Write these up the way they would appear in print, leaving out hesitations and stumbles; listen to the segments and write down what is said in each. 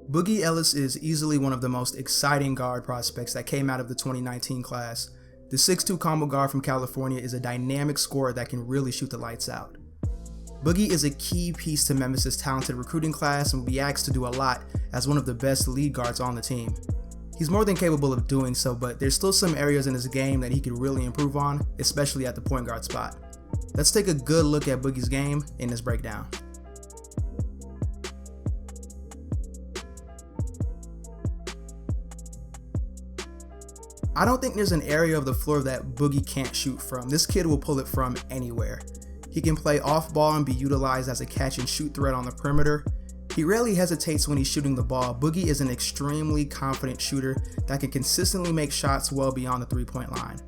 Boogie Ellis is easily one of the most exciting guard prospects that came out of the 2019 class. The 6'2" combo guard from California is a dynamic scorer that can really shoot the lights out. Boogie is a key piece to Memphis' talented recruiting class and will be asked to do a lot as one of the best lead guards on the team. He's more than capable of doing so, but there's still some areas in his game that he could really improve on, especially at the point guard spot. Let's take a good look at Boogie's game in this breakdown. I don't think there's an area of the floor that Boogie can't shoot from. This kid will pull it from anywhere. He can play off ball and be utilized as a catch and shoot threat on the perimeter. He rarely hesitates when he's shooting the ball. Boogie is an extremely confident shooter that can consistently make shots well beyond the three-point line.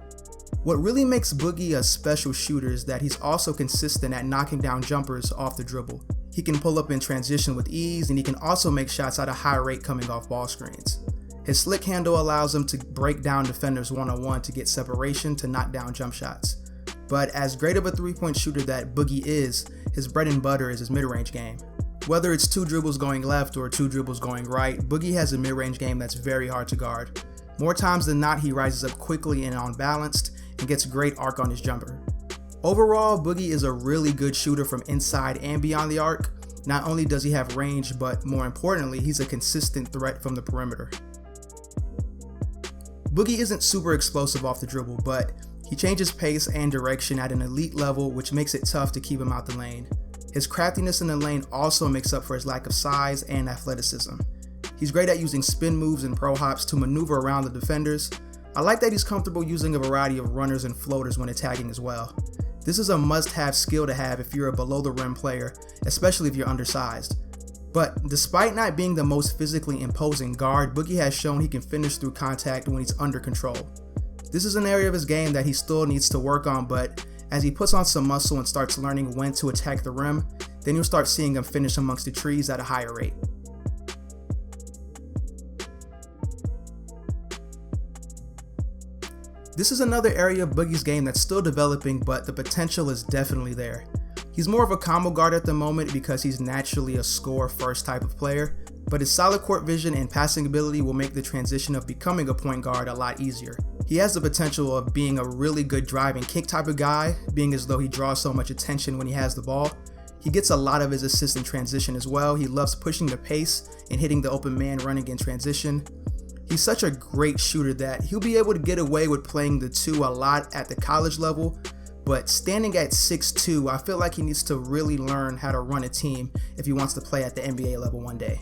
What really makes Boogie a special shooter is that he's also consistent at knocking down jumpers off the dribble. He can pull up in transition with ease, and he can also make shots at a high rate coming off ball screens. His slick handle allows him to break down defenders one-on-one to get separation to knock down jump shots. But as great of a three-point shooter that Boogie is, his bread and butter is his mid-range game. Whether it's 2 dribbles going left or 2 dribbles going right, Boogie has a mid-range game that's very hard to guard. More times than not, he rises up quickly and unbalanced and gets great arc on his jumper. Overall, Boogie is a really good shooter from inside and beyond the arc. Not only does he have range, but more importantly, he's a consistent threat from the perimeter. Boogie isn't super explosive off the dribble, but he changes pace and direction at an elite level, which makes it tough to keep him out the lane. His craftiness in the lane also makes up for his lack of size and athleticism. He's great at using spin moves and pro hops to maneuver around the defenders. I like that he's comfortable using a variety of runners and floaters when attacking as well. This is a must-have skill to have if you're a below-the-rim player, especially if you're undersized. But despite not being the most physically imposing guard, Boogie has shown he can finish through contact when he's under control. This is an area of his game that he still needs to work on, but as he puts on some muscle and starts learning when to attack the rim, then you'll start seeing him finish amongst the trees at a higher rate. This is another area of Boogie's game that's still developing, but the potential is definitely there. He's more of a combo guard at the moment because he's naturally a score-first type of player, but his solid court vision and passing ability will make the transition of becoming a point guard a lot easier. He has the potential of being a really good drive and kick type of guy, being as though he draws so much attention when he has the ball. He gets a lot of his assists in transition as well. He loves pushing the pace and hitting the open man running in transition. He's such a great shooter that he'll be able to get away with playing the 2 a lot at the college level, but standing at 6'2", I feel like he needs to really learn how to run a team if he wants to play at the NBA level one day.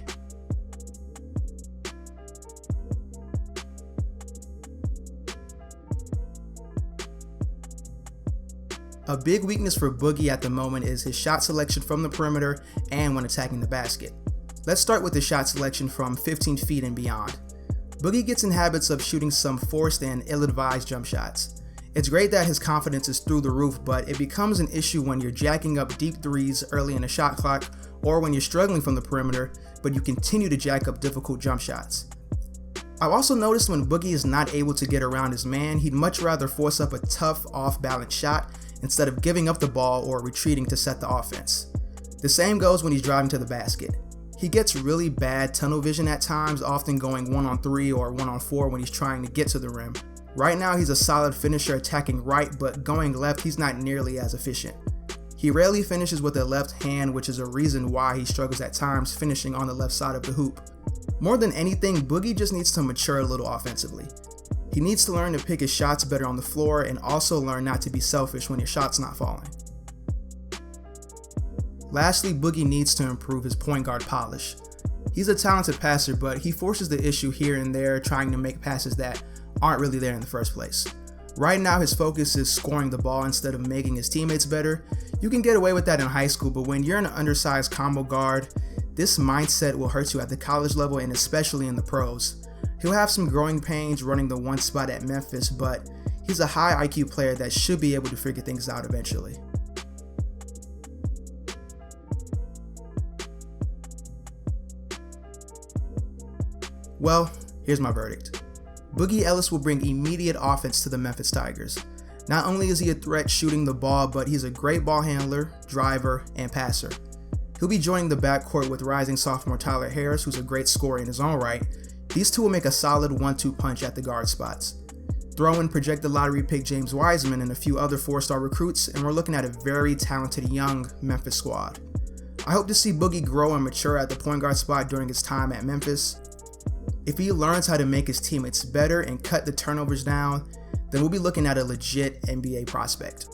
A big weakness for Boogie at the moment is his shot selection from the perimeter and when attacking the basket. Let's start with the shot selection from 15 feet and beyond. Boogie gets in habits of shooting some forced and ill-advised jump shots. It's great that his confidence is through the roof, but it becomes an issue when you're jacking up deep threes early in the shot clock or when you're struggling from the perimeter, but you continue to jack up difficult jump shots. I've also noticed when Boogie is not able to get around his man, he'd much rather force up a tough off-balance shot instead of giving up the ball or retreating to set the offense. The same goes when he's driving to the basket. He gets really bad tunnel vision at times, often going 1-on-3 or 1-on-4 when he's trying to get to the rim. Right now he's a solid finisher attacking right, but going left he's not nearly as efficient. He rarely finishes with a left hand, which is a reason why he struggles at times finishing on the left side of the hoop. More than anything, Boogie just needs to mature a little offensively. He needs to learn to pick his shots better on the floor and also learn not to be selfish when your shot's not falling. Lastly, Boogie needs to improve his point guard polish. He's a talented passer, but he forces the issue here and there trying to make passes that aren't really there in the first place. Right now his focus is scoring the ball instead of making his teammates better. You can get away with that in high school, but when you're an undersized combo guard, this mindset will hurt you at the college level and especially in the pros. He'll have some growing pains running the one spot at Memphis, but he's a high IQ player that should be able to figure things out eventually. Well, here's my verdict. Boogie Ellis will bring immediate offense to the Memphis Tigers. Not only is he a threat shooting the ball, but he's a great ball handler, driver, and passer. He'll be joining the backcourt with rising sophomore Tyler Harris, who's a great scorer in his own right. These two will make a solid 1-2 punch at the guard spots. Throw in projected lottery pick James Wiseman and a few other 4-star recruits, and we're looking at a very talented young Memphis squad. I hope to see Boogie grow and mature at the point guard spot during his time at Memphis. If he learns how to make his teammates better and cut the turnovers down, then we'll be looking at a legit NBA prospect.